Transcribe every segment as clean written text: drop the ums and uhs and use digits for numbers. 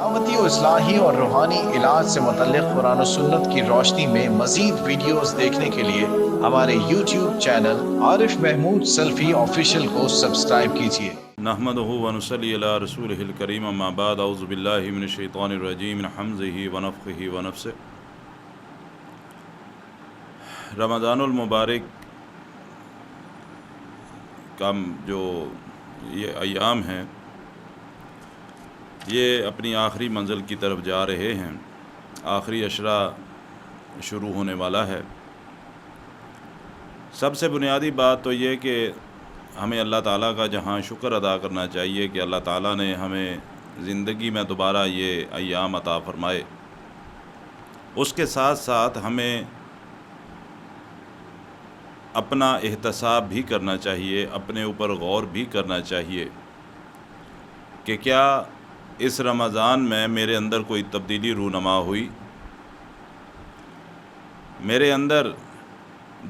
دعوتی و اصلاحی اور روحانی علاج سے متعلق قرآن و سنت کی روشنی میں مزید ویڈیوز دیکھنے کے لیے ہمارے یوٹیوب چینل عارف محمود سلفی آفیشیل کو سبسکرائب کیجیے۔ نحمده ونصلی علی رسولہ الکریم، اما بعد، اعوذ باللہ من الشیطان الرجیم، من حمزہ ونفخہ ونفثہ۔ رمضان المبارک کا جو یہ ایام ہیں، یہ اپنی آخری منزل کی طرف جا رہے ہیں۔ آخری عشرہ شروع ہونے والا ہے۔ سب سے بنیادی بات تو یہ کہ ہمیں اللہ تعالیٰ کا جہاں شکر ادا کرنا چاہیے کہ اللہ تعالیٰ نے ہمیں زندگی میں دوبارہ یہ ایام عطا فرمائے، اس کے ساتھ ساتھ ہمیں اپنا احتساب بھی کرنا چاہیے، اپنے اوپر غور بھی کرنا چاہیے کہ کیا اس رمضان میں میرے اندر کوئی تبدیلی رونما ہوئی، میرے اندر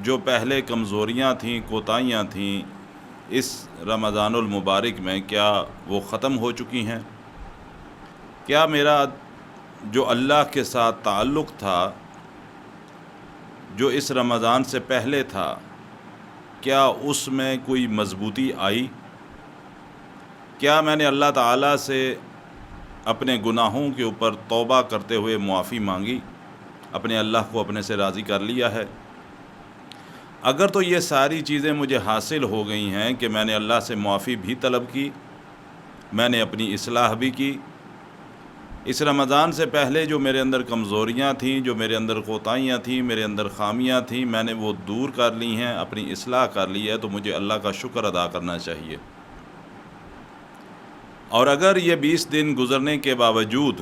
جو پہلے کمزوریاں تھیں، کوتاہیاں تھیں، اس رمضان المبارک میں کیا وہ ختم ہو چکی ہیں؟ کیا میرا جو اللہ کے ساتھ تعلق تھا، جو اس رمضان سے پہلے تھا، کیا اس میں کوئی مضبوطی آئی؟ کیا میں نے اللہ تعالیٰ سے اپنے گناہوں کے اوپر توبہ کرتے ہوئے معافی مانگی، اپنے اللہ کو اپنے سے راضی کر لیا ہے؟ اگر تو یہ ساری چیزیں مجھے حاصل ہو گئی ہیں کہ میں نے اللہ سے معافی بھی طلب کی، میں نے اپنی اصلاح بھی کی، اس رمضان سے پہلے جو میرے اندر کمزوریاں تھیں، جو میرے اندر کوتاہیاں تھیں، میرے اندر خامیاں تھیں، میں نے وہ دور کر لی ہیں، اپنی اصلاح کر لی ہے، تو مجھے اللہ کا شکر ادا کرنا چاہیے۔ اور اگر یہ 20 دن گزرنے کے باوجود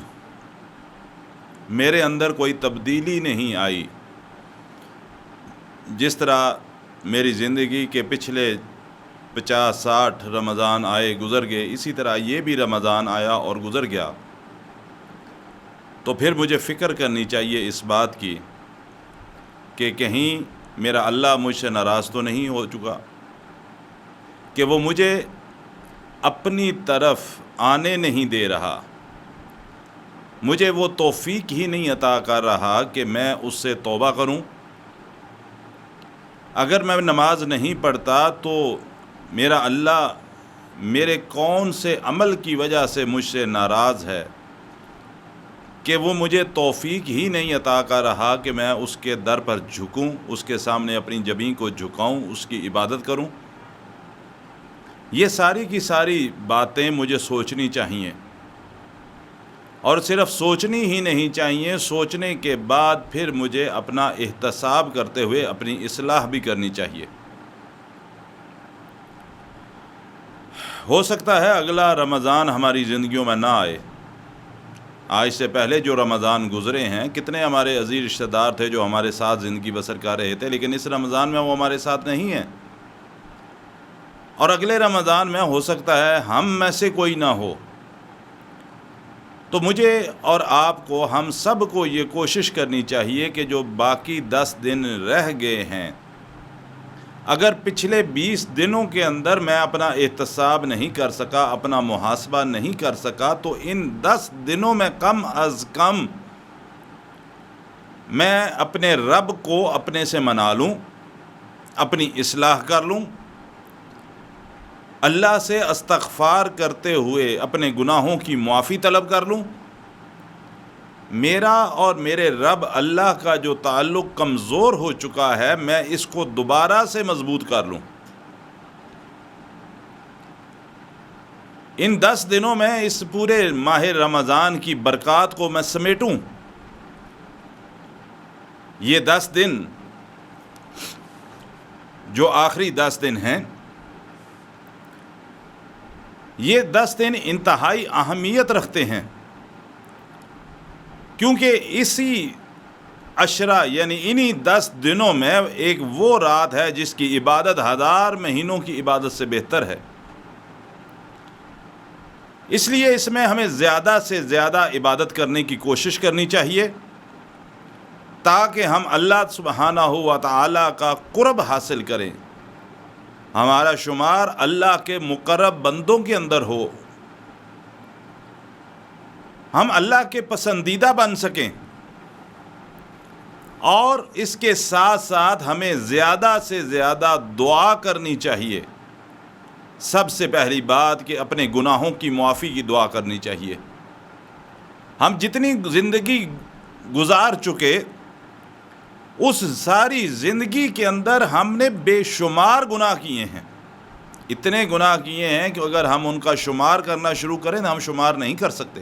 میرے اندر کوئی تبدیلی نہیں آئی، جس طرح میری زندگی کے پچھلے 50-60 رمضان آئے گزر گئے، اسی طرح یہ بھی رمضان آیا اور گزر گیا، تو پھر مجھے فکر کرنی چاہیے اس بات کی کہ کہیں میرا اللہ مجھ سے ناراض تو نہیں ہو چکا، کہ وہ مجھے اپنی طرف آنے نہیں دے رہا، مجھے وہ توفیق ہی نہیں عطا کر رہا کہ میں اس سے توبہ کروں۔ اگر میں نماز نہیں پڑھتا تو میرا اللہ میرے کون سے عمل کی وجہ سے مجھ سے ناراض ہے کہ وہ مجھے توفیق ہی نہیں عطا کر رہا کہ میں اس کے در پر جھکوں، اس کے سامنے اپنی جبین کو جھکاؤں، اس کی عبادت کروں؟ یہ ساری کی ساری باتیں مجھے سوچنی چاہیے، اور صرف سوچنی ہی نہیں چاہیے، سوچنے کے بعد پھر مجھے اپنا احتساب کرتے ہوئے اپنی اصلاح بھی کرنی چاہیے۔ ہو سکتا ہے اگلا رمضان ہماری زندگیوں میں نہ آئے۔ آج سے پہلے جو رمضان گزرے ہیں، کتنے ہمارے عزیز رشتہ دار تھے جو ہمارے ساتھ زندگی بسر کر رہے تھے، لیکن اس رمضان میں وہ ہمارے ساتھ نہیں ہیں، اور اگلے رمضان میں ہو سکتا ہے ہم میں سے کوئی نہ ہو۔ تو مجھے اور آپ کو، ہم سب کو یہ کوشش کرنی چاہیے کہ جو باقی 10 دن رہ گئے ہیں، اگر پچھلے 20 دنوں کے اندر میں اپنا احتساب نہیں کر سکا، اپنا محاسبہ نہیں کر سکا، تو ان 10 دنوں میں کم از کم میں اپنے رب کو اپنے سے منا لوں، اپنی اصلاح کر لوں، اللہ سے استغفار کرتے ہوئے اپنے گناہوں کی معافی طلب کر لوں، میرا اور میرے رب اللہ کا جو تعلق کمزور ہو چکا ہے، میں اس کو دوبارہ سے مضبوط کر لوں۔ ان 10 دنوں میں اس پورے ماہ رمضان کی برکات کو میں سمیٹوں۔ یہ 10 دن جو آخری 10 دن ہیں، یہ 10 دن انتہائی اہمیت رکھتے ہیں، کیونکہ اسی عشرہ یعنی انہی 10 دنوں میں ایک وہ رات ہے جس کی عبادت 1000 مہینوں کی عبادت سے بہتر ہے۔ اس لیے اس میں ہمیں زیادہ سے زیادہ عبادت کرنے کی کوشش کرنی چاہیے، تاکہ ہم اللہ سبحانہ و تعالی کا قرب حاصل کریں، ہمارا شمار اللہ کے مقرب بندوں کے اندر ہو۔ ہم اللہ کے پسندیدہ بن سکیں، اور اس کے ساتھ ساتھ ہمیں زیادہ سے زیادہ دعا کرنی چاہیے۔ سب سے پہلی بات کہ اپنے گناہوں کی معافی کی دعا کرنی چاہیے۔ ہم جتنی زندگی گزار چکے، اس ساری زندگی کے اندر ہم نے بے شمار گناہ کیے ہیں، اتنے گناہ کیے ہیں کہ اگر ہم ان کا شمار کرنا شروع کریں تو ہم شمار نہیں کر سکتے۔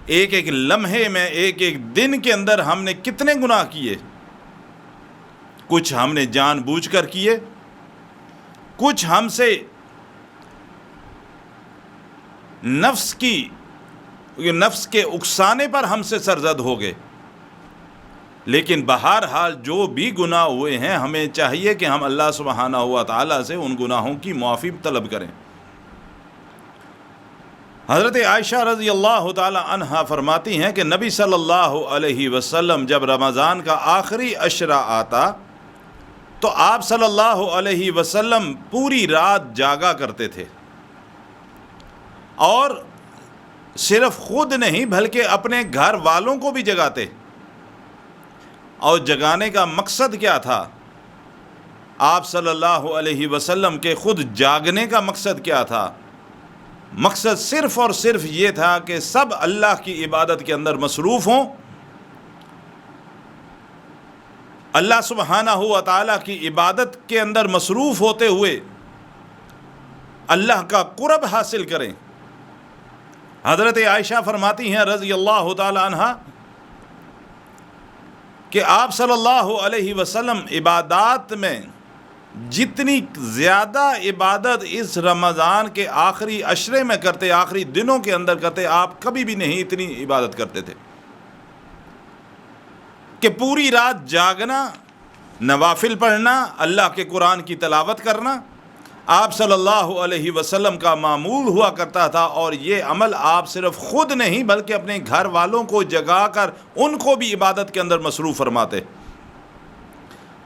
ایک ایک لمحے میں، ایک ایک دن کے اندر ہم نے کتنے گناہ کیے۔ کچھ ہم نے جان بوجھ کر کیے، کچھ ہم سے نفس کے اکسانے پر ہم سے سرزد ہو گئے۔ لیکن بہرحال جو بھی گناہ ہوئے ہیں، ہمیں چاہیے کہ ہم اللہ سبحانہ و تعالیٰ سے ان گناہوں کی معافی طلب کریں۔ حضرت عائشہ رضی اللہ تعالی عنہا فرماتی ہیں کہ نبی صلی اللہ علیہ وسلم جب رمضان کا آخری عشرہ آتا تو آپ صلی اللہ علیہ وسلم پوری رات جاگا کرتے تھے، اور صرف خود نہیں بلکہ اپنے گھر والوں کو بھی جگاتے۔ اور جگانے کا مقصد کیا تھا؟ آپ صلی اللہ علیہ وسلم کے خود جاگنے کا مقصد کیا تھا؟ مقصد صرف اور صرف یہ تھا کہ سب اللہ کی عبادت کے اندر مصروف ہوں، اللہ سبحانہ و تعالیٰ کی عبادت کے اندر مصروف ہوتے ہوئے اللہ کا قرب حاصل کریں۔ حضرت عائشہ فرماتی ہیں رضی اللہ تعالی عنہا کہ آپ صلی اللہ علیہ وسلم عبادات میں جتنی زیادہ عبادت اس رمضان کے آخری عشرے میں کرتے، آخری دنوں کے اندر کرتے، آپ کبھی بھی نہیں اتنی عبادت کرتے تھے کہ پوری رات جاگنا، نوافل پڑھنا، اللہ کے قرآن کی تلاوت کرنا آپ صلی اللہ علیہ وسلم کا معمول ہوا کرتا تھا۔ اور یہ عمل آپ صرف خود نہیں بلکہ اپنے گھر والوں کو جگا کر ان کو بھی عبادت کے اندر مصروف فرماتے۔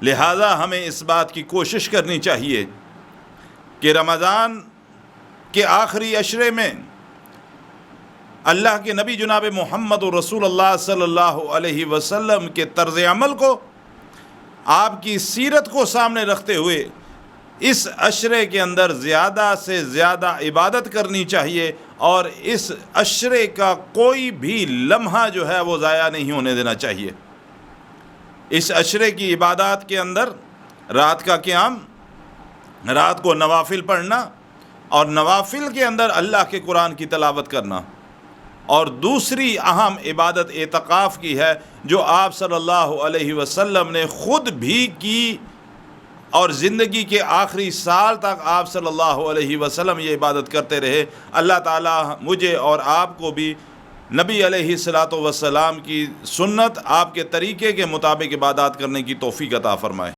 لہذا ہمیں اس بات کی کوشش کرنی چاہیے کہ رمضان کے آخری عشرے میں اللہ کے نبی جناب محمد رسول اللہ صلی اللہ علیہ وسلم کے طرز عمل کو، آپ کی سیرت کو سامنے رکھتے ہوئے اس عشرے کے اندر زیادہ سے زیادہ عبادت کرنی چاہیے، اور اس عشرے کا کوئی بھی لمحہ جو ہے وہ ضائع نہیں ہونے دینا چاہیے۔ اس عشرے کی عبادات کے اندر رات کا قیام، رات کو نوافل پڑھنا، اور نوافل کے اندر اللہ کے قرآن کی تلاوت کرنا، اور دوسری اہم عبادت اعتکاف کی ہے جو آپ صلی اللہ علیہ وسلم نے خود بھی کی، اور زندگی کے آخری سال تک آپ صلی اللہ علیہ وسلم یہ عبادت کرتے رہے۔ اللہ تعالی مجھے اور آپ کو بھی نبی علیہ الصلاۃ والسلام کی سنت، آپ کے طریقے کے مطابق عبادات کرنے کی توفیق عطا فرمائے۔